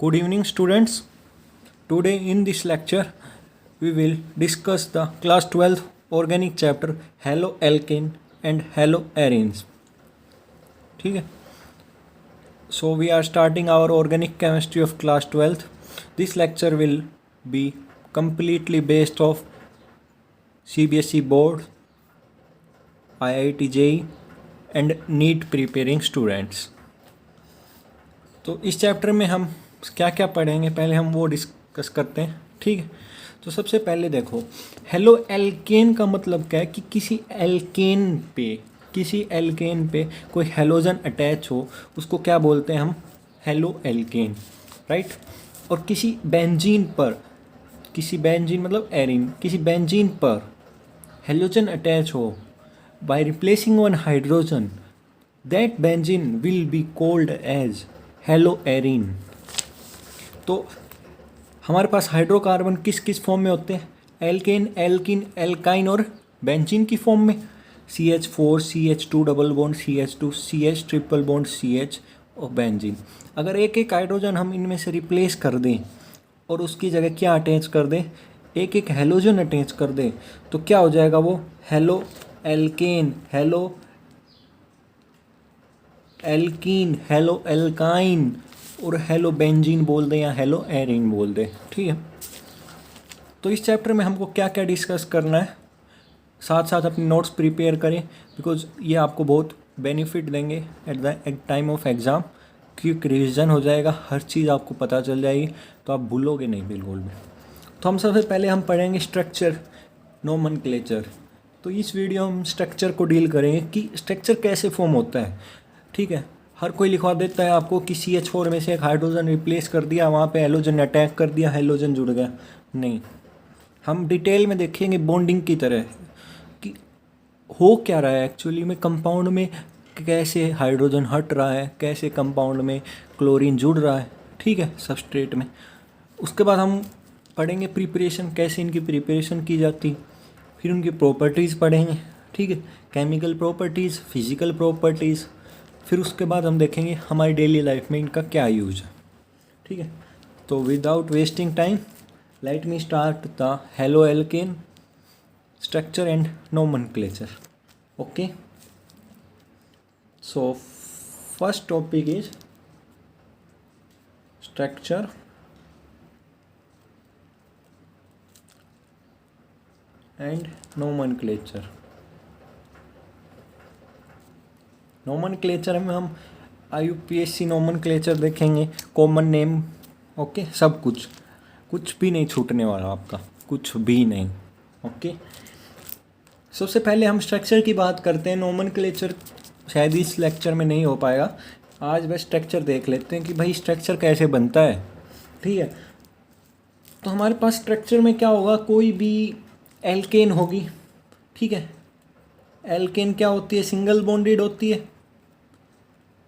Good evening, students. Today in this lecture, we will discuss the class 12 organic chapter haloalkane and haloarenes. ठीक है. So we are starting our organic chemistry of class 12th. This lecture will be completely based off CBSE board, IIT JEE and NEET preparing students. तो इस chapter में हम क्या क्या पढ़ेंगे पहले हम वो डिस्कस करते हैं. ठीक है. तो सबसे पहले देखो, हेलो एल्केन का मतलब क्या है कि किसी एल्केन पे कोई हेलोजन अटैच हो उसको क्या बोलते हैं हम, हेलो एल्केन, राइट. और किसी बेंजीन मतलब एरिन, किसी बेंजीन पर हेलोजन अटैच हो by replacing one hydrogen, that benzene will be called as haloarene. तो हमारे पास हाइड्रोकार्बन किस किस फॉर्म में होते हैं, एल्केन, एल्किन, एल्काइन और बेंजीन की फॉर्म में. CH4, CH2 double bond, CH2, CH triple bond, CH और बेंजीन. अगर एक एक हाइड्रोजन हम इनमें से रिप्लेस कर दें और उसकी जगह क्या अटैच कर दें, एक एक हेलोजन अटैच कर दें, तो क्या हो जाएगा वो, halo alkane, hello alkene, hello alkyne और हेलो बेंजीन बोल दें या हेलो एरिन बोल दें. ठीक है. तो इस चैप्टर में हमको क्या क्या डिस्कस करना है, साथ साथ अपनी नोट्स प्रिपेयर करें, बिकॉज ये आपको बहुत बेनिफिट देंगे at the time of exam. Quick revision हो जाएगा, हर चीज़ आपको पता चल जाएगी, तो आप भूलोगे नहीं बिल्कुल भी. तो हम सबसे पहले हम पढ़ेंगे स्ट्रक्चर, नोमेनक्लेचर. तो इस वीडियो हम स्ट्रक्चर को डील करेंगे कि स्ट्रक्चर कैसे फॉर्म होता है. ठीक है. हर कोई लिखवा देता है आपको कि CH4 में से एक हाइड्रोजन रिप्लेस कर दिया, वहाँ पे हेलोजन अटैक कर दिया, हेलोजन जुड़ गया. नहीं, हम डिटेल में देखेंगे बॉन्डिंग की तरह कि हो क्या रहा है एक्चुअली में कंपाउंड में, कैसे हाइड्रोजन हट रहा है, कैसे कंपाउंड में क्लोरीन जुड़ रहा है. ठीक है, सबस्ट्रेट में. उसके बाद हम पढ़ेंगे प्रिपरेशन, कैसे इनकी प्रिपरेशन की जाती, फिर उनकी प्रॉपर्टीज़ पढ़ेंगे. ठीक है, केमिकल प्रॉपर्टीज़, फिजिकल प्रॉपर्टीज़. फिर उसके बाद हम देखेंगे हमारी डेली लाइफ में इनका क्या यूज है. ठीक है. तो without wasting time, let me start the halo alkane structure and nomenclature. Okay. So first topic is structure and nomenclature. Nomenclature में हम IUPAC नोमेनक्लेचर देखेंगे, कॉमन नेम. ओके. सब कुछ भी नहीं छूटने वाला आपका, कुछ भी नहीं. ओके. सबसे पहले हम स्ट्रक्चर की बात करते हैं. नोमेनक्लेचर शायद इस लेक्चर में नहीं हो पाएगा, आज बस स्ट्रक्चर देख लेते हैं कि भाई स्ट्रक्चर कैसे बनता है. ठीक है. तो हमारे पास स्ट्रक्चर में क्या होगा, कोई भी एल्केन होगी. ठीक है. एल्केन क्या होती है, सिंगल बॉन्डेड होती है,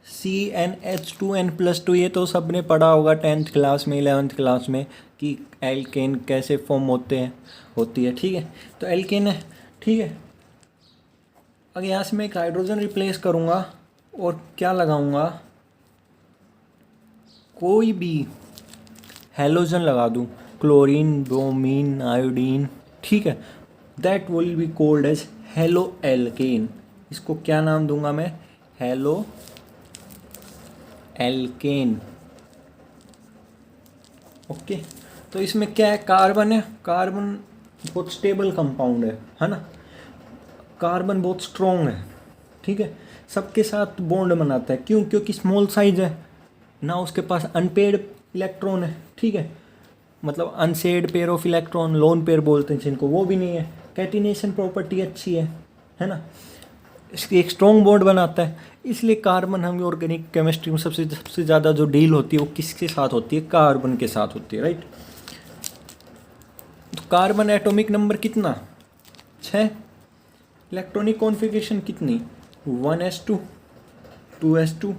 CnH2n+2. ये तो सब ने पढ़ा होगा 10th क्लास में, 11th क्लास में कि एल्केन कैसे फॉर्म होती है. ठीक है. तो एल्केन है. ठीक है. अगर यहाँ से मैं एक हाइड्रोजन रिप्लेस करूँगा और क्या लगाऊँगा, कोई भी हेलोजन लगा दूँ, क्लोरीन, ब्रोमीन, आयोडीन. ठीक है. That will be called as halo alkane. इसको क्या नाम दूंगा मैं, हेलो एल्केन. ओके. तो इसमें क्या है, कार्बन है. कार्बन बहुत स्टेबल कंपाउंड है ना. कार्बन बहुत स्ट्रॉन्ग है. ठीक है. सबके साथ बॉन्ड बनाता है. क्यों? क्योंकि स्मॉल साइज है ना, उसके पास अनपेड इलेक्ट्रॉन है. ठीक है. मतलब unsaid pair of electron, lone pair बोलते हैं जिनको, वो भी नहीं है. कैटिनेशन प्रॉपर्टी अच्छी है ना. इसकी एक स्ट्रॉन्ग बॉन्ड बनाता है. इसलिए कार्बन हम ऑर्गेनिक केमिस्ट्री में सबसे ज़्यादा जो डील होती है वो किसके साथ होती है, कार्बन के साथ होती है, राइट. तो कार्बन एटॉमिक नंबर कितना, 6. इलेक्ट्रॉनिक कॉन्फ़िगरेशन कितनी, 1s2, 2s2,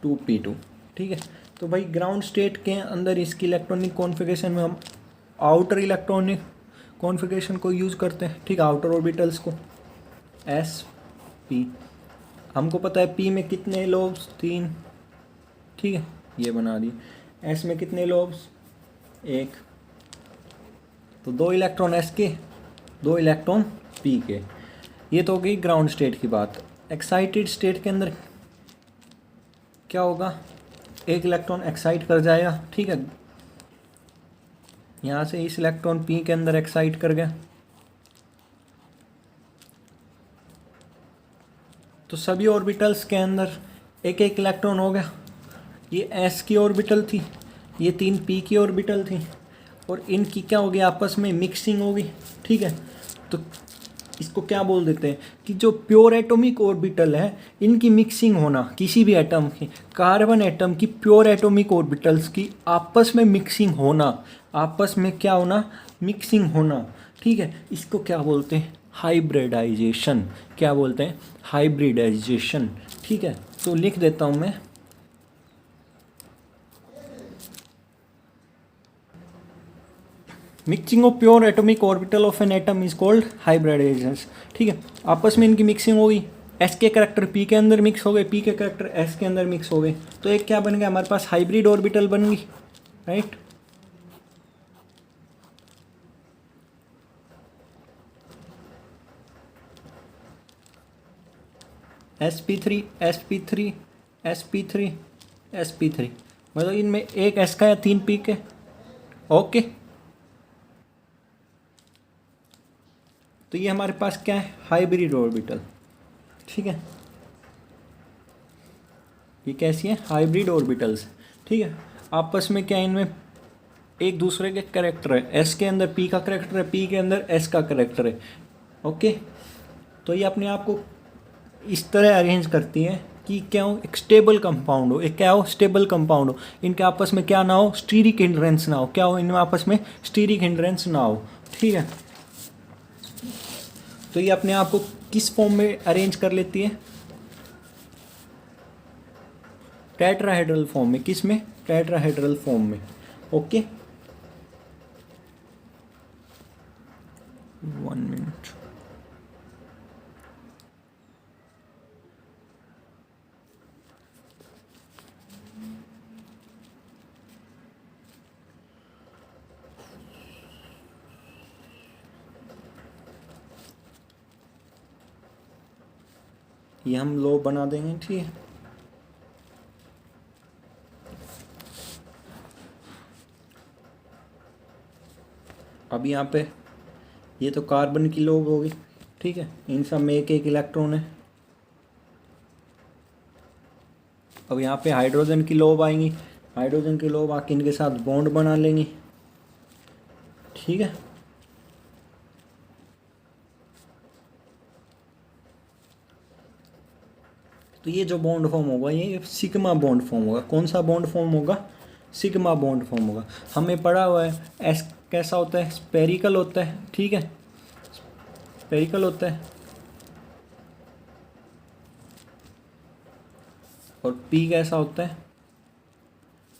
2p2. ठीक है. तो भाई ग्राउंड स्टेट के अंदर इसकी इलेक्ट्रॉनिक कॉन्फ़िगरेशन में हम आउटर इलेक्ट्रॉनिक कॉन्फ़िगरेशन को यूज़ करते हैं. ठीक है. आउटर ऑर्बिटल्स को, sp. हमको पता है p में कितने लोब्स, 3. ठीक है. ये बना दिए. एस में कितने लोब्स, एक, तो 2 इलेक्ट्रॉन एस के, 2 इलेक्ट्रॉन पी के। ये तो हो गई ग्राउंड स्टेट की बात। एक्साइटेड स्टेट के अंदर क्या होगा, एक इलेक्ट्रॉन एक्साइट कर जाएगा, ठीक है, यहाँ से इस इलेक्ट्रॉन पी के अंदर एक्साइट कर गया, तो सभी ऑर्बिटल्स के अंदर एक एक इलेक्ट्रॉन हो गया। ये एस की ऑर्बिटल थी, ये 3 पी की ऑर्बिटल थी, और इनकी क्या होगी, आपस में मिक्सिंग होगी, ठीक है। तो इसको क्या बोल देते हैं कि जो प्योर एटॉमिक ऑर्बिटल है इनकी मिक्सिंग होना, किसी भी एटम की, कार्बन एटम की प्योर एटॉमिक ऑर्बिटल्स की आपस में मिक्सिंग होना, आपस में क्या होना, मिक्सिंग होना, ठीक है, इसको क्या बोलते हैं, हाइब्रिडाइजेशन। क्या बोलते हैं, हाइब्रिडाइजेशन, ठीक है। तो लिख देता हूँ मैं, mixing of pure atomic orbital of an atom is called hybridization, ठीक है। आपस में इनकी मिक्सिंग होगी, एस के करैक्टर पी के अंदर मिक्स हो गए, पी के करैक्टर एस के अंदर मिक्स हो गए, तो एक क्या बन गया हमारे पास, हाइब्रिड ऑर्बिटल बन गई, right. sp3 sp3 sp3 sp3, मतलब इनमें एक एस का या 3 पी के, ओके। तो ये हमारे पास क्या है, हाइब्रिड ऑर्बिटल, ठीक है। ये कैसी है, हाइब्रिड ऑर्बिटल्स, ठीक है। आपस में क्या, इनमें एक दूसरे के करेक्टर है, एस के अंदर पी का करेक्टर है, पी के अंदर एस का करेक्टर है, ओके। तो ये अपने आप को इस तरह अरेंज करती है कि क्या हो, एक स्टेबल कंपाउंड हो, एक क्या हो, स्टेबल कंपाउंड हो, इनके आपस में क्या ना हो, स्टीरिक हिंड्रेंस ना हो, क्या हो, इनमें आपस में स्टीरिक हिंड्रेंस ना हो, ठीक है। तो ये अपने आप को किस फॉर्म में अरेंज कर लेती है, टेट्राहेड्रल फॉर्म में, किस में, टेट्राहेड्रल फॉर्म में, ओके। 1 मिनट, ये हम लो बना देंगे, ठीक है। अब यहाँ पे ये तो कार्बन की लोब होगी, ठीक है, इन सब में एक एक इलेक्ट्रॉन है। अब यहाँ पे हाइड्रोजन की लोब आएंगी, हाइड्रोजन की लोब आके इनके साथ बॉन्ड बना लेंगी, ठीक है। तो ये जो बॉन्ड फॉर्म होगा ये सिग्मा बॉन्ड फॉर्म होगा। कौन सा बॉन्ड फॉर्म होगा, सिग्मा बॉन्ड फॉर्म होगा। हमें पढ़ा हुआ है एस कैसा होता है, स्पेरिकल होता है, ठीक है, स्पेरिकल होता है, और पी कैसा होता है,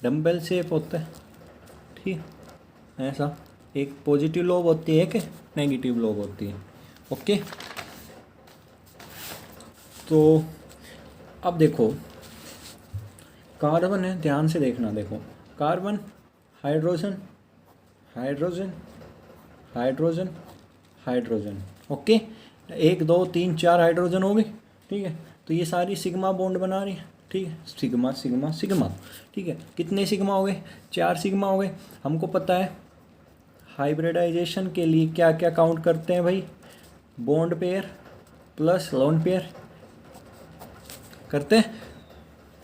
डम्बल शेप होता है, ठीक है। ऐसा एक पॉजिटिव लोब होती है, एक नेगेटिव लोब होती है, ओके। तो अब देखो कार्बन है, ध्यान से देखना, देखो carbon, hydrogen, hydrogen, hydrogen, hydrogen, okay. 1 2 3 4 hydrogen हो गए, ठीक है। तो ये सारी सिग्मा बॉन्ड बना रही है, ठीक है, सिग्मा सिग्मा सिग्मा, ठीक है। कितने सिग्मा हो गए, 4 सिग्मा हो गए। हमको पता है हाइब्रिडाइजेशन के लिए क्या क्या काउंट करते हैं भाई, bond pair plus lone pair करते हैं,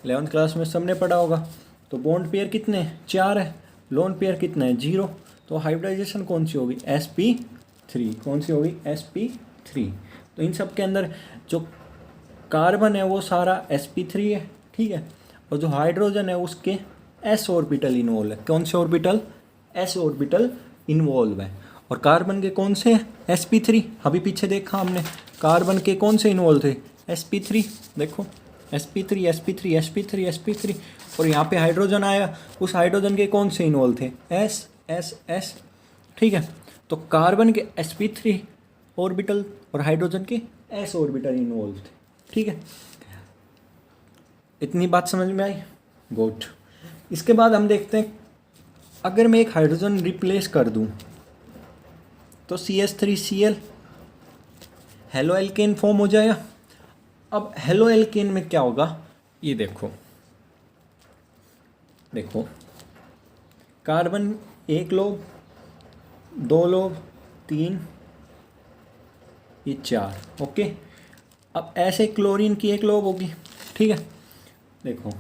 11th क्लास में सबने पढ़ा होगा। तो बॉन्ड पेयर कितने हैं, 4 है, लोन पेयर कितना है, 0। तो हाइब्रिडाइजेशन कौन सी होगी, sp3, कौन सी होगी, sp3। तो इन सब के अंदर जो कार्बन है वो सारा sp3 है, ठीक है, और जो हाइड्रोजन है उसके s ऑर्बिटल इन्वॉल्व है। कौन से ऑर्बिटल, s ऑर्बिटल इन्वॉल्व है। और कार्बन के कौन से हैं, sp3, अभी पीछे देखा हमने, कार्बन के कौन से इन्वॉल्व थे, sp3, देखो sp3 sp3 sp3 sp3। और यहाँ पे हाइड्रोजन आया, उस हाइड्रोजन के कौन से इन्वॉल्व थे, s s s, ठीक है। तो कार्बन के sp3 ऑर्बिटल और हाइड्रोजन के s ऑर्बिटल इन्वॉल्व थे, ठीक है। इतनी बात समझ में आई, गुड। इसके बाद हम देखते हैं अगर मैं एक हाइड्रोजन रिप्लेस कर दूं तो CH3Cl हेलो एल्केन फॉर्म हो जाएगा। अब हेलो एल्केन में क्या होगा, ये देखो कार्बन एक लोग, दो लोग, तीन, ये चार, ओके। अब ऐसे क्लोरीन की एक लोग होगी, ठीक है। देखो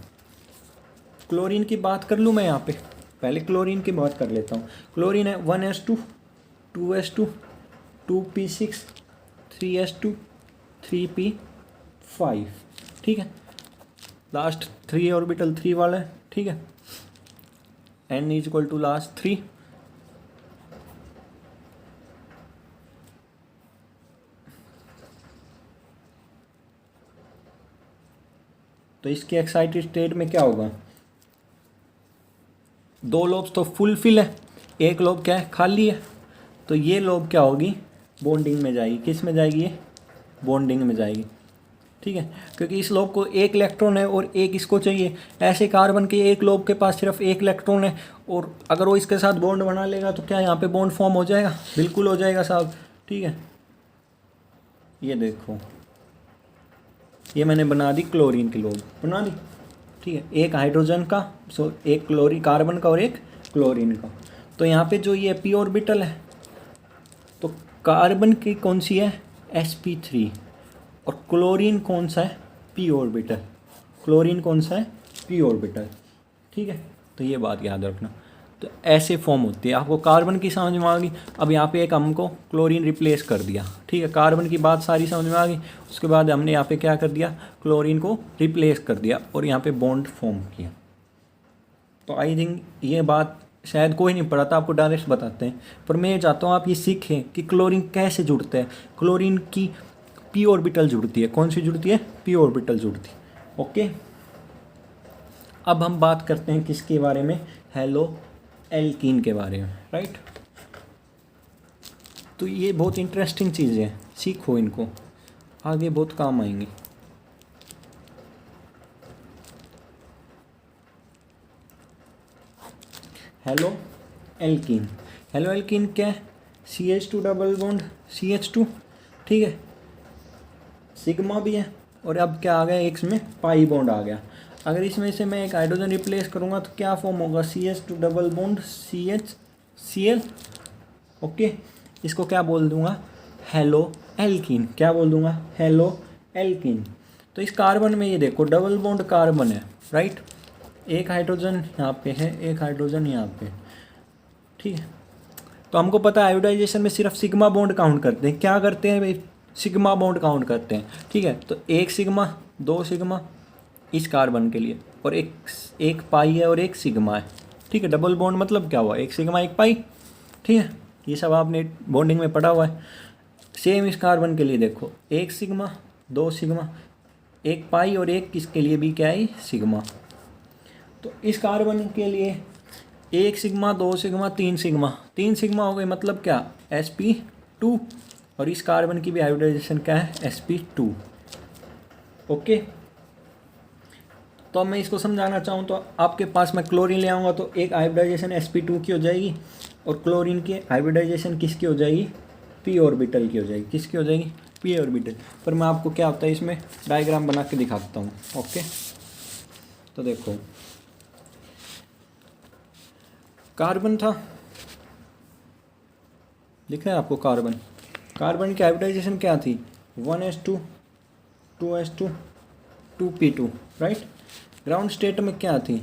क्लोरीन की बात कर लूँ मैं यहाँ पे, पहले क्लोरीन की बात कर लेता हूँ। क्लोरीन है 1s2 2s2 2p6 3s2 3p5, ठीक है। लास्ट 3 ऑर्बिटल 3 वाला है, ठीक है। n is equal to last 3। तो इसके एक्साइटेड स्टेट में क्या होगा, दो लोब्स तो फुल फिल है, एक लोब क्या है, खाली है। तो ये लोब क्या होगी, बॉन्डिंग में जाएगी। किस में जाएगी, ये बॉन्डिंग में जाएगी, ठीक है। क्योंकि इस लोब को एक इलेक्ट्रॉन है और एक इसको चाहिए। ऐसे कार्बन के एक लोब के पास सिर्फ एक इलेक्ट्रॉन है और अगर वो इसके साथ बॉन्ड बना लेगा तो क्या यहाँ पे बॉन्ड फॉर्म हो जाएगा, बिल्कुल हो जाएगा साहब, ठीक है। ये देखो ये मैंने बना दी क्लोरीन की लोब, बना दी, ठीक है। एक हाइड्रोजन का, एक क्लोरीन कार्बन का और एक क्लोरीन का। तो यहाँ पे जो ये p ऑर्बिटल है तो कार्बन की कौन सी है, sp3, और क्लोरीन कौन सा है, p ऑर्बिटल। क्लोरीन कौन सा है, p ऑर्बिटल, ठीक है। तो ये बात याद रखना। तो ऐसे फॉर्म होती है, आपको कार्बन की समझ में आ गई। अब यहाँ पे एक हमको क्लोरीन रिप्लेस कर दिया, ठीक है। कार्बन की बात सारी समझ में आ गई। उसके बाद हमने यहाँ पे क्या कर दिया, क्लोरीन को रिप्लेस कर दिया और यहाँ पे बॉन्ड फॉर्म किया। तो आई थिंक ये बात शायद कोई नहीं पढ़ा था, आपको डायरेक्ट बताते हैं। पर मैं चाहता हूँ आप ये सीखें कि क्लोरीन कैसे जुड़ते हैं। क्लोरीन की p ऑर्बिटल जुड़ती है, कौन सी जुड़ती है, p ऑर्बिटल जुड़ती है, ओके। अब हम बात करते हैं किसके बारे में, हेलो एल्कीन के बारे में, राइट। तो ये बहुत इंटरेस्टिंग चीज़ है, सीखो इनको, आगे बहुत काम आएंगी। हेलो एल्कीन, हेलो एल्कीन क्या है, CH2 डबल बॉन्ड CH2, ठीक है। सिग्मा भी है और अब क्या आ गया, एक इसमें पाई बॉन्ड आ गया। अगर इसमें से मैं एक हाइड्रोजन रिप्लेस करूँगा तो क्या फॉर्म होगा, CH2 double bond CHCl, okay. इसको क्या बोल दूंगा, हेलो एल्कीन, क्या बोल दूंगा, हेलो एल्कीन। तो इस कार्बन में ये देखो डबल बॉन्ड कार्बन है, राइट। एक हाइड्रोजन यहाँ पे है, एक हाइड्रोजन यहाँ पे, ठीक है। तो हमको पता है आयोडाइजेशन में सिर्फ सिग्मा बॉन्ड काउंट करते हैं। क्या करते हैं भाई, सिग्मा बॉन्ड काउंट करते हैं, ठीक है। तो एक सिग्मा, दो सिग्मा इस कार्बन के लिए, और एक पाई है और एक सिग्मा है, ठीक है। डबल बॉन्ड मतलब क्या हुआ, एक सिग्मा एक पाई, ठीक है। ये सब आपने बॉन्डिंग में पढ़ा हुआ है। सेम इस कार्बन के लिए देखो, एक सिग्मा, दो सिग्मा, एक पाई और एक किसके लिए भी क्या है, सिग्मा। तो इस कार्बन के लिए एक सिग्मा, दो सिग्मा, तीन सिग्मा, तीन सिग्मा हो गई, मतलब क्या, sp2। और इस कार्बन की भी हाइब्रिडाइजेशन क्या है, sp2, ओके। तो अब मैं इसको समझाना चाहूँ तो आपके पास मैं क्लोरीन ले आऊँगा तो एक हाइब्रिडाइजेशन sp2 की हो जाएगी और क्लोरीन की हाइब्रिडाइजेशन किसकी हो जाएगी, p ऑर्बिटल की हो जाएगी। किसकी हो जाएगी, p ऑर्बिटल। पर मैं आपको क्या होता है इसमें डायग्राम बना के दिखाता हूँ, ओके। तो देखो कार्बन था, दिख रहा है आपको कार्बन, कार्बन की हाइब्रिडाइजेशन क्या थी, 1s2 2s2 2p2, right. Ground state में क्या थी,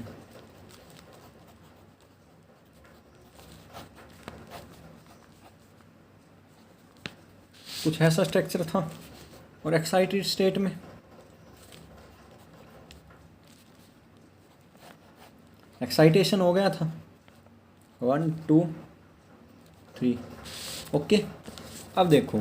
कुछ ऐसा स्ट्रक्चर था। और एक्साइटेड स्टेट में एक्साइटेशन हो गया था 1 2 3, ओके। अब देखो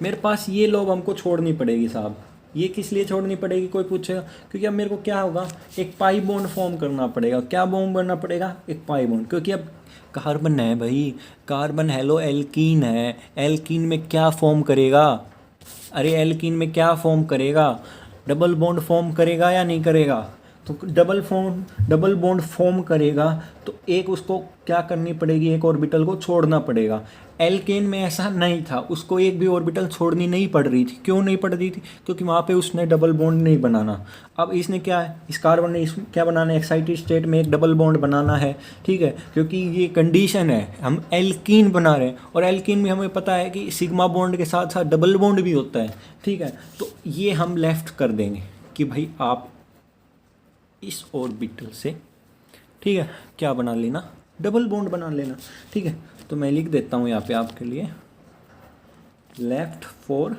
मेरे पास ये लोब हमको छोड़नी पड़ेगी साहब। ये किस लिए छोड़नी पड़ेगी, कोई पूछेगा, क्योंकि अब मेरे को क्या होगा, एक पाई बॉन्ड फॉर्म करना पड़ेगा। क्या बॉन्ड बनना पड़ेगा, एक पाई बॉन्ड, क्योंकि अब कार्बन है भाई, कार्बन हेलो एल्कीन है, एल्कीन में क्या फॉर्म करेगा, अरे एल्कीन में क्या फॉर्म करेगा, डबल बॉन्ड फॉर्म करेगा या नहीं करेगा, तो डबल बॉन्ड फॉर्म करेगा तो एक उसको क्या करनी पड़ेगी, एक ऑर्बिटल को छोड़ना पड़ेगा। एल्केन में ऐसा नहीं था, उसको एक भी ऑर्बिटल छोड़नी नहीं पड़ रही थी। क्यों नहीं पड़ रही थी? क्योंकि वहाँ पे उसने डबल बॉन्ड नहीं बनाना। अब इसने क्या है, इस कार्बन ने इसमें क्या बनाना है, एक्साइटेड स्टेट में एक डबल बॉन्ड बनाना है, ठीक है, क्योंकि ये कंडीशन है, हम एल्कीन बना रहे हैं और एल्कीन में हमें पता है कि सिग्मा बॉन्ड के साथ साथ डबल बॉन्ड भी होता है, ठीक है। तो ये हम लेफ्ट कर देंगे कि भाई आप इस ऑर्बिटल से, ठीक है, क्या बना लेना, डबल बॉन्ड बना लेना, ठीक है। तो मैं लिख देता हूँ यहाँ पे आपके लिए, left for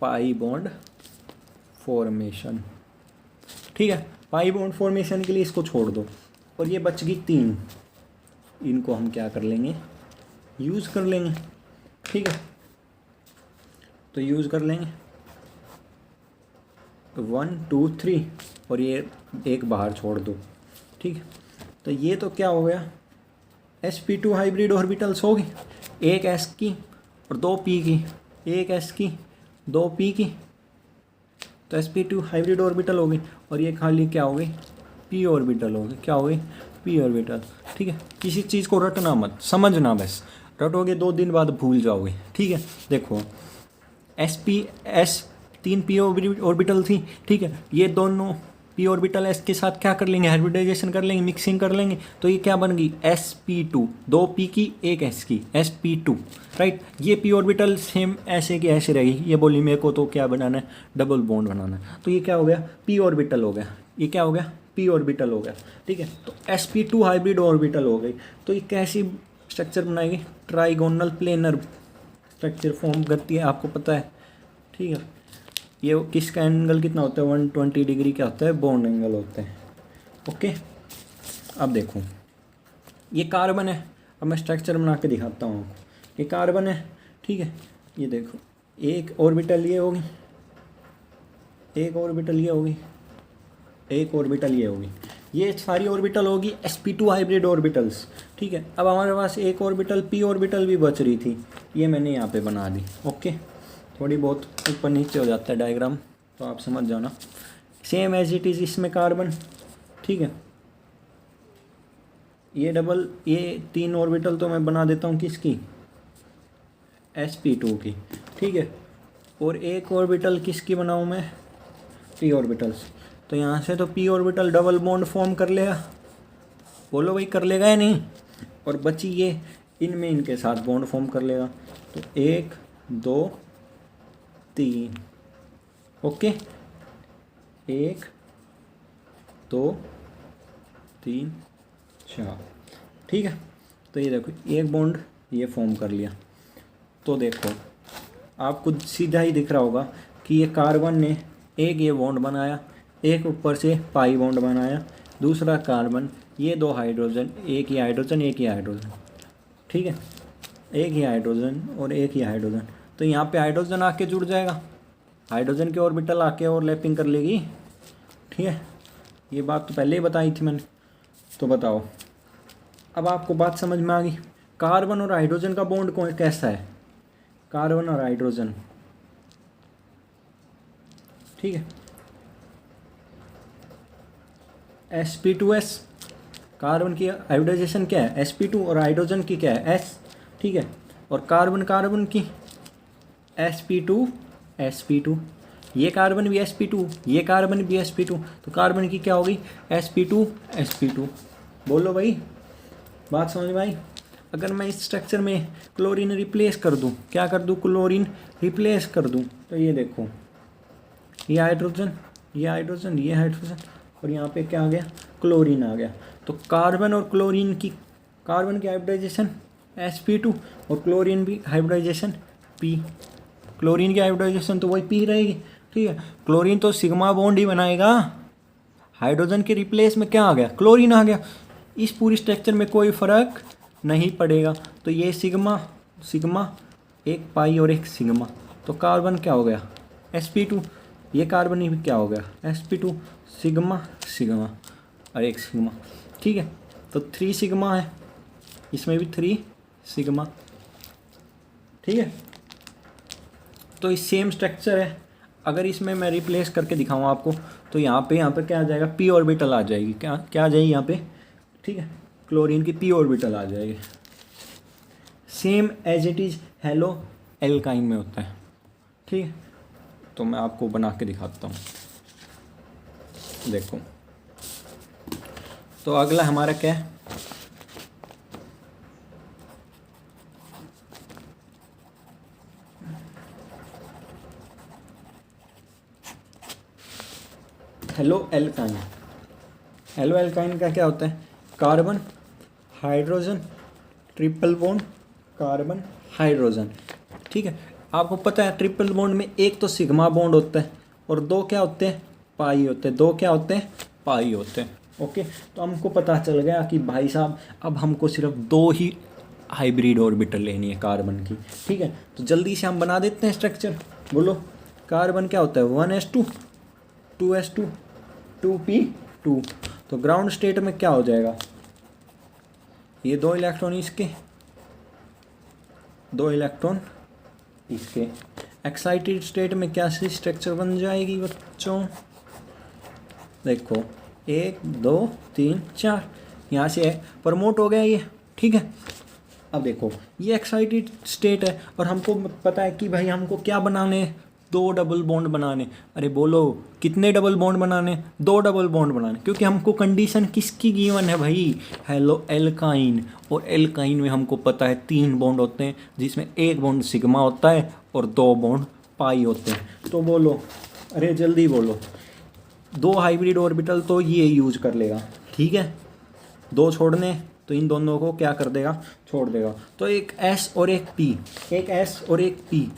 pi bond formation, ठीक है। पाई बॉन्ड फॉर्मेशन के लिए इसको छोड़ दो और ये बच गई 3, इनको हम क्या कर लेंगे, यूज़ कर लेंगे, ठीक है। तो यूज़ कर लेंगे 1 2 3 और ये एक बाहर छोड़ दो, ठीक है। तो ये तो क्या हो गया, sp2 हाइब्रिड ऑर्बिटल्स होगी, एक s की और 2 p की, एक s की 2 p की, तो sp2 हाइब्रिड ऑर्बिटल होगी और ये खाली क्या होगी, p ऑर्बिटल होगी, क्या होगी, p ऑर्बिटल, ठीक है। किसी चीज़ को रटना मत, समझना बस, रटोगे 2 दिन बाद भूल जाओगे, ठीक है। देखो s 3 p ऑर्बिटल थी, ठीक है, ये दोनों p ऑर्बिटल s के साथ क्या कर लेंगे, हाइब्रिडाइजेशन कर लेंगे, मिक्सिंग कर लेंगे, तो ये क्या बन गई, sp2, 2 p की एक s की, sp2, राइट। ये p ऑर्बिटल सेम ऐसे की ऐसे रहेगी, ये बोली मेरे को तो क्या बनाना है, डबल बॉन्ड बनाना है, तो ये क्या हो गया, p ऑर्बिटल हो गया, ये क्या हो गया, p ऑर्बिटल हो गया, ठीक है। तो sp2 हाइब्रिड ऑर्बिटल हो गई। तो ये कैसी स्ट्रक्चर बनाएगी, ट्राइगोनल प्लेनर स्ट्रक्चर फॉर्म करती है, आपको पता है, ठीक है। ये किसका एंगल कितना होता है, 120 डिग्री क्या होता है, बॉन्ड एंगल होता है, ओके। अब देखो ये कार्बन है, अब मैं स्ट्रक्चर बना के दिखाता हूँ आपको। ये कार्बन है, ठीक है, ये देखो एक ऑर्बिटल ये होगी, एक ऑर्बिटल ये होगी, एक ऑर्बिटल ये होगी, ये सारी ऑर्बिटल होगी sp2 हाइब्रिड ऑर्बिटल्स, ठीक है। अब हमारे पास एक ऑर्बिटल p ऑर्बिटल भी बच रही थी, ये मैंने यहाँ पे बना दी, ओके। थोड़ी बहुत ऊपर नीचे हो जाता है डायग्राम, तो आप समझ जाना। सेम एज इट इज़ इसमें कार्बन, ठीक है। ये 3 ऑर्बिटल तो मैं बना देता हूँ किसकी, sp2 की, ठीक है। और एक ऑर्बिटल किसकी बनाऊँ मैं, p ऑर्बिटल्स। तो यहाँ से तो p orbital double bond form कर लेगा, बोलो भाई कर लेगा या नहीं, और बची ये इनमें इनके साथ बॉन्ड फॉर्म कर लेगा। तो 1 2 3, ओके, 1 2 3 4, ठीक है। तो ये देखो एक बॉन्ड ये फॉर्म कर लिया। तो देखो आपको सीधा ही दिख रहा होगा कि ये कार्बन ने एक ये बॉन्ड बनाया, एक ऊपर से पाई बॉन्ड बनाया, दूसरा कार्बन, ये 2 हाइड्रोजन, एक ही हाइड्रोजन, एक ही हाइड्रोजन, ठीक है, एक ही हाइड्रोजन और एक ही हाइड्रोजन। तो यहाँ पे हाइड्रोजन आके जुड़ जाएगा, हाइड्रोजन के ऑर्बिटल आके और लैपिंग कर लेगी, ठीक है। ये बात तो पहले ही बताई थी मैंने। तो बताओ अब आपको बात समझ में आ गई, कार्बन और हाइड्रोजन का बॉन्ड कौन कैसा है, कार्बन और हाइड्रोजन, ठीक है। sp2s, कार्बन की हाइब्रिडाइजेशन क्या है, sp2, और हाइड्रोजन की क्या है, s, ठीक है। और कार्बन की sp2, ये कार्बन भी sp2, ये कार्बन भी sp2, तो कार्बन की क्या होगी, sp2, बोलो भाई, बात समझ में आई। अगर मैं इस स्ट्रक्चर में क्लोरीन रिप्लेस कर दूं, क्या कर दूं, क्लोरीन रिप्लेस कर दूं, तो ये देखो ये हाइड्रोजन, ये हाइड्रोजन, ये हाइड्रोजन, और यहाँ पे क्या आ गया, क्लोरीन आ गया। तो कार्बन और क्लोरीन की, कार्बन की हाइब्रिडाइजेशन sp2 और क्लोरीन भी हाइब्रिडाइजेशन p, क्लोरीन की हाइब्रिडाइजेशन तो वही p रहेगी, ठीक है। क्लोरीन तो सिग्मा बॉन्ड ही बनाएगा, हाइड्रोजन के रिप्लेस में क्या आ गया, क्लोरीन आ गया। इस पूरी स्ट्रक्चर में कोई फ़र्क नहीं पड़ेगा। तो ये सिग्मा एक पाई और एक सिग्मा, तो कार्बन क्या हो गया, sp2, ये कार्बन ही क्या हो गया, sp2, सिग्मा और एक सिग्मा, ठीक है। तो 3 सिग्मा है, इसमें भी 3 सिग्मा, ठीक है। तो ये सेम स्ट्रक्चर है। अगर इसमें मैं रिप्लेस करके दिखाऊँ आपको तो यहाँ पे क्या आ जाएगा, पी ऑर्बिटल आ जाएगी। क्या क्या आ जाएगी यहाँ पे, ठीक है, क्लोरीन की पी ऑर्बिटल आ जाएगी। Same as it is halo alkyne में होता है, ठीक है। तो मैं आपको बना के दिखाता हूँ, देखो। तो अगला हमारा क्या है, हेलो एल्काइन। हेलो एल्काइन का क्या होता है, carbon hydrogen triple bond, carbon hydrogen, ठीक है। आपको पता है ट्रिपल बॉन्ड में एक तो सिग्मा बॉन्ड होता है और दो क्या होते हैं, पाई होते हैं, दो क्या होते हैं, पाई होते हैं। ओके, तो हमको पता चल गया कि भाई साहब अब हमको सिर्फ दो ही हाइब्रिड ऑर्बिटल लेनी है कार्बन की, ठीक है। तो जल्दी से हम बना देते हैं स्ट्रक्चर। बोलो, कार्बन क्या होता है, 1s2 2s2 2p2। तो ग्राउंड स्टेट में क्या हो जाएगा, ये दो इलेक्ट्रॉन इसके, दो इलेक्ट्रॉन इसके। एक्साइटेड स्टेट में क्या सी स्ट्रक्चर बन जाएगी बच्चों, देखो 1 2 3 4, यहाँ से प्रमोट हो गया ये, ठीक है। अब देखो ये एक्साइटेड स्टेट है और हमको पता है कि भाई हमको क्या बनाने, दो डबल बॉन्ड बनाने। अरे बोलो कितने डबल बॉन्ड बनाने, दो डबल बॉन्ड बनाने, क्योंकि हमको कंडीशन किसकी गिवन है भाई, हेलो एल्काइन। और एल्काइन में हमको पता है 3 बॉन्ड होते हैं, जिसमें एक बॉन्ड सिग्मा होता है और 2 बॉन्ड पाई होते हैं। तो बोलो, अरे जल्दी बोलो, दो हाइब्रिड ऑर्बिटल तो ये यूज कर लेगा, ठीक है। दो छोड़ने तो इन दोनों को क्या कर देगा, छोड़ देगा। तो एक एस और एक पी, एक एस और एक पी,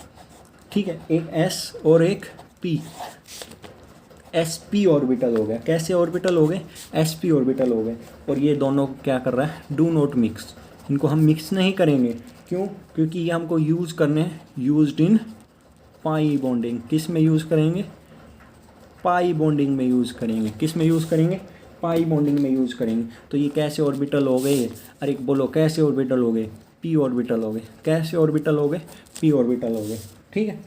ठीक है, एक एस और एक पी, एस पी ऑर्बिटल हो गया। कैसे ऑर्बिटल हो गए, एस पी ऑर्बिटल हो गए। और ये दोनों को क्या कर रहा है, डू नॉट मिक्स, इनको हम मिक्स नहीं करेंगे। क्यों, क्योंकि ये हमको यूज़ करने हैं, यूज्ड इन पाई बॉन्डिंग। किस में यूज़ करेंगे, पाई बॉन्डिंग में यूज़ करेंगे। किस में यूज़ करेंगे, पाई बॉन्डिंग में यूज़ करेंगे। तो ये कैसे ऑर्बिटल हो गए, अरे बोलो कैसे ऑर्बिटल हो गए, पी ऑर्बिटल हो गए। कैसे ऑर्बिटल हो गए, पी ऑर्बिटल हो गए, ठीक है।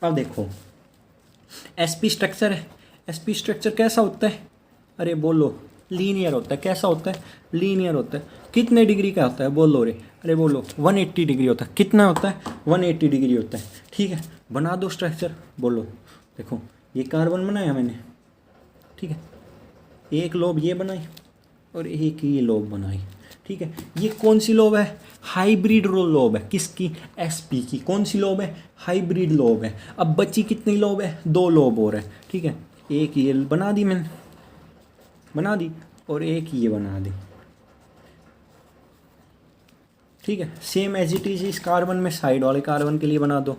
अब देखो sp स्ट्रक्चर है, sp स्ट्रक्चर कैसा होता है, अरे बोलो लीनियर होता है। कैसा होता है, लीनियर होता है। कितने डिग्री का होता है, बोलो रे, अरे बोलो 180 डिग्री होता है। कितना होता है, 180 डिग्री होता है, ठीक है। बना दो स्ट्रक्चर, बोलो। देखो ये कार्बन बनाया मैंने, ठीक है, एक लोब ये बनाई और एक ये लोब बनाई, ठीक है। ये कौन सी लोब है, हाइब्रिड लोब है। किसकी, sp की। कौन सी लोब है, हाइब्रिड लोब है। अब बची कितनी लोब है, 2 लोब और है, ठीक है। एक ये बना दी मैंने, बना दी, और एक ये बना दी, ठीक है। सेम एज इट इज इस कार्बन में साइड वाले कार्बन के लिए बना दो,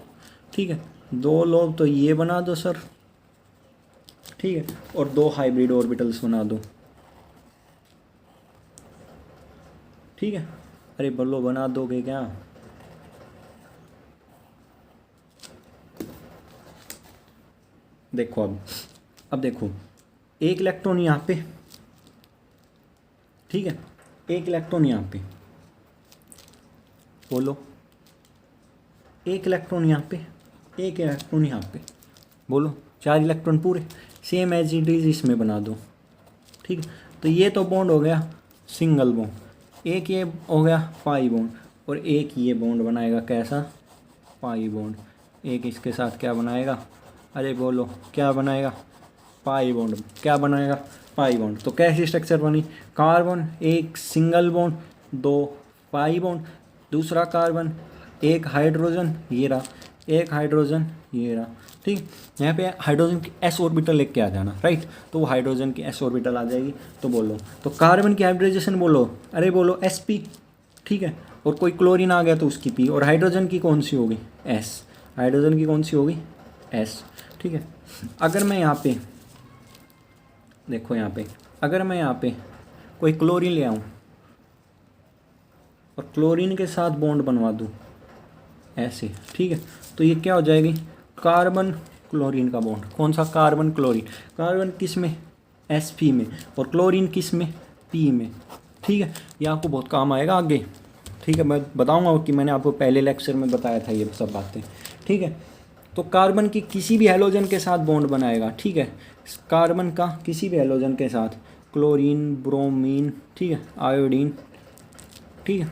ठीक है। 2 लोब तो ये बना दो सर, ठीक है, और 2 हाइब्रिड ऑर्बिटल्स बना दो, ठीक है। अरे बोलो बना दोगे क्या, देखो अब देखो एक इलेक्ट्रॉन यहाँ पे, ठीक है, एक इलेक्ट्रॉन यहाँ पे, बोलो एक इलेक्ट्रॉन यहाँ पे, एक इलेक्ट्रॉन यहाँ पे, बोलो 4 इलेक्ट्रॉन पूरे। सेम एज इट इज इसमें बना दो, ठीक है। तो ये तो बॉन्ड हो गया सिंगल बॉन्ड, एक ये हो गया पाई बॉन्ड, और एक ये बॉन्ड बनाएगा कैसा, पाई बॉन्ड। एक इसके साथ क्या बनाएगा, अरे बोलो क्या बनाएगा, पाई बॉन्ड। क्या बनाएगा, पाई बॉन्ड। तो कैसी स्ट्रक्चर बनी, कार्बन एक सिंगल बॉन्ड, 2 पाई बॉन्ड, दूसरा कार्बन एक हाइड्रोजन, ये रहा, एक हाइड्रोजन ये रहा, ठीक। यहाँ पे हाइड्रोजन की एस ऑर्बिटल लेके आ जाना, राइट। तो वो हाइड्रोजन की एस ऑर्बिटल आ जाएगी। तो बोलो, तो कार्बन की हाइब्रिडाइजेशन बोलो, अरे बोलो sp, ठीक है। और कोई क्लोरीन आ गया तो उसकी p, और हाइड्रोजन की कौन सी होगी, s। हाइड्रोजन की कौन सी होगी, s, ठीक है। अगर मैं यहाँ पे देखो, यहाँ पे अगर मैं यहाँ पे कोई क्लोरीन ले आऊँ और क्लोरीन के साथ बॉन्ड बनवा दूँ ऐसे, ठीक है, तो ये क्या हो जाएगी, कार्बन क्लोरीन का बॉन्ड। कौन सा, कार्बन क्लोरीन। कार्बन किस में, sp में, और क्लोरीन किस में, p में, ठीक है। ये आपको बहुत काम आएगा आगे, ठीक है। मैं बताऊंगा कि मैंने आपको पहले लेक्चर में बताया था ये सब बातें, ठीक है। तो कार्बन की किसी भी हैलोजन के साथ बॉन्ड बनाएगा, ठीक है, कार्बन का किसी भी हैलोजन के साथ, क्लोरीन, ब्रोमीन, ठीक है, आयोडीन, ठीक है,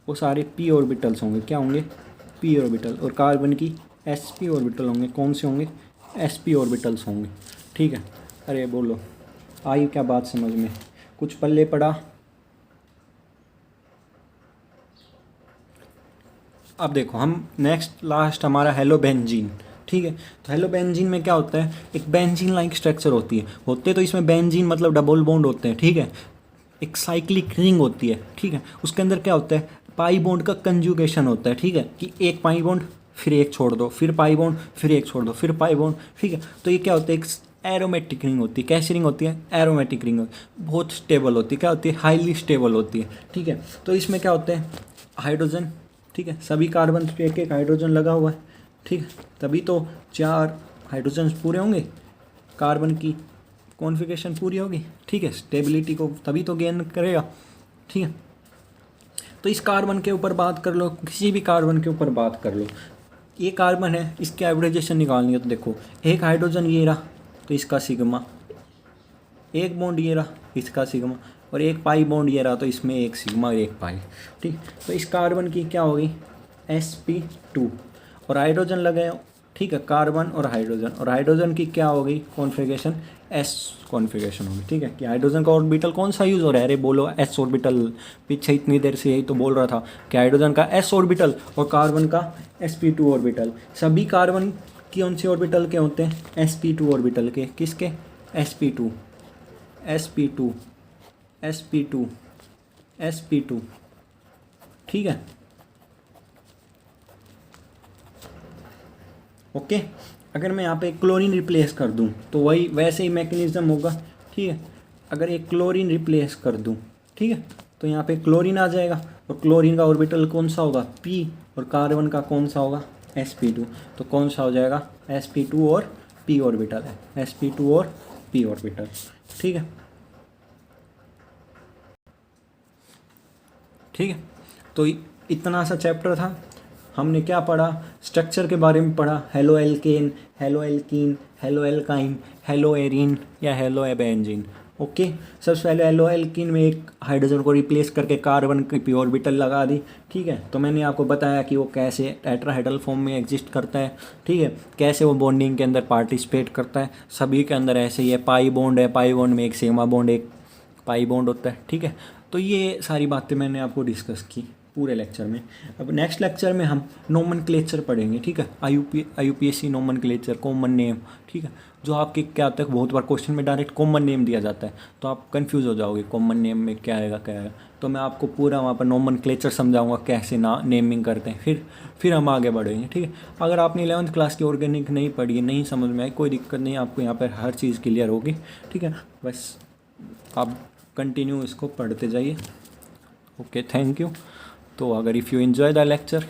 वो सारे p ऑर्बिटल्स होंगे, क्या होंगे, p ऑर्बिटल, और कार्बन की sp ऑर्बिटल होंगे, कौन से होंगे, sp ऑर्बिटल्स होंगे, ठीक है। अरे बोलो, आई क्या बात समझ में, कुछ पल्ले पड़ा। अब देखो हम नेक्स्ट लास्ट हमारा हेलोबेंजीन, ठीक है। तो हेलोबेंजीन में क्या होता है, एक बेंजीन लाइक स्ट्रक्चर होती है, होते तो इसमें बेंजीन मतलब डबल बॉन्ड होते हैं, ठीक है। एक साइक्लिक रिंग होती है, ठीक है, उसके अंदर क्या होता है, पाई बॉन्ड का कंजुगेशन होता है, ठीक है, कि एक पाई बॉन्ड फिर एक छोड़ दो, फिर पाई बॉन्ड फिर एक छोड़ दो, फिर पाई बॉन्ड, ठीक है। तो ये क्या होता है, एक एरोमेटिक रिंग होती है, कैसी रिंग होती है, एरोमेटिक रिंग, बहुत स्टेबल होती है, क्या होती है, हाईली स्टेबल होती है, ठीक है। तो इसमें क्या होता है, हाइड्रोजन, ठीक है, सभी कार्बन पे एक एक हाइड्रोजन लगा हुआ है, ठीक है, तभी तो 4 हाइड्रोजन पूरे होंगे, कार्बन की कॉन्फ़िगरेशन पूरी होगी, ठीक है, स्टेबिलिटी को तभी तो गेन करेगा, ठीक है। तो इस कार्बन के ऊपर बात कर लो, किसी भी कार्बन के ऊपर बात कर लो, ये कार्बन है, इसकी एवरेजेशन निकालनी है, तो देखो एक हाइड्रोजन ये रहा तो इसका सिग्मा, एक बॉन्ड ये रहा इसका सिग्मा, और एक पाई बॉन्ड ये रहा तो इसमें एक सिग्मा और एक पाई, ठीक। तो इस कार्बन की क्या होगी, sp2, और हाइड्रोजन लगे, ठीक है, कार्बन और हाइड्रोजन की क्या होगी कॉन्फ़िगरेशन, s कॉन्फ़िगरेशन होगी, ठीक है। कि हाइड्रोजन का ऑर्बिटल कौन सा यूज़ हो रहा है, अरे बोलो s ऑर्बिटल, पीछे इतनी देर से यही तो बोल रहा था कि हाइड्रोजन का s ऑर्बिटल और कार्बन का sp2 ऑर्बिटल। सभी कार्बन की कौन से ऑर्बिटल के होते हैं, sp2 ऑर्बिटल के, किसके, sp2 sp2 sp2 sp2, ठीक है, ओके। अगर मैं यहाँ पे क्लोरीन रिप्लेस कर दूँ तो वही वैसे ही मैकेनिज्म होगा, ठीक है। अगर एक क्लोरीन रिप्लेस कर दूँ, ठीक है, तो यहाँ पे क्लोरीन आ जाएगा, और क्लोरीन का ऑर्बिटल कौन सा होगा, p, और कार्बन का कौन सा होगा, sp2, तो कौन सा हो जाएगा, sp2 और p ऑर्बिटल है, sp2 और p ऑर्बिटल, ठीक है, ठीक है। तो इतना सा चैप्टर था, हमने क्या पढ़ा, स्ट्रक्चर के बारे में पढ़ा, halo alkane, hello alkene, hello alkyne, hello arene या हेलो एबेंजीन, ओके। सबसे पहले हेलो एल्कीन में एक हाइड्रोजन को रिप्लेस करके कार्बन की p ऑर्बिटल लगा दी, ठीक है। तो मैंने आपको बताया कि वो कैसे टेट्राहेड्रल फॉर्म में एग्जिस्ट करता है, ठीक है, कैसे वो बॉन्डिंग के अंदर पार्टिसिपेट करता है, सभी के अंदर ऐसे ही है, पाई बॉन्ड है, पाई बॉन्ड में एक सिग्मा बॉन्ड, एक पाई बॉन्ड होता है, ठीक है। तो ये सारी बातें मैंने आपको डिस्कस की पूरे लेक्चर में। अब नेक्स्ट लेक्चर में हम नोमेनक्लेचर पढ़ेंगे, ठीक है, IUPAC नोमेनक्लेचर, कॉमन नेम, ठीक है, जो आपके क्या होता है, बहुत बार क्वेश्चन में डायरेक्ट कॉमन नेम दिया जाता है तो आप कंफ्यूज हो जाओगे, कॉमन नेम में क्या आएगा क्या आएगा। तो मैं आपको पूरा वहाँ पर नोमेनक्लेचर समझाऊंगा कैसे नेमिंग करते हैं, फिर हम आगे बढ़ेंगे, ठीक है। अगर आपने 11th क्लास की ऑर्गेनिक नहीं पढ़ी है, नहीं समझ में आई, कोई दिक्कत नहीं, आपको यहाँ पर हर चीज़ क्लियर होगी, ठीक है। बस आप कंटिन्यू इसको पढ़ते जाइए, ओके, थैंक यू। तो अगर if you enjoy the lecture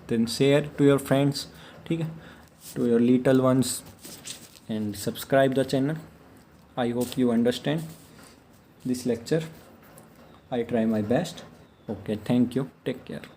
then share to your friends, ठीक है, to your little ones, and subscribe the channel. I hope you understand this lecture. I try my best. Okay, thank you, take care.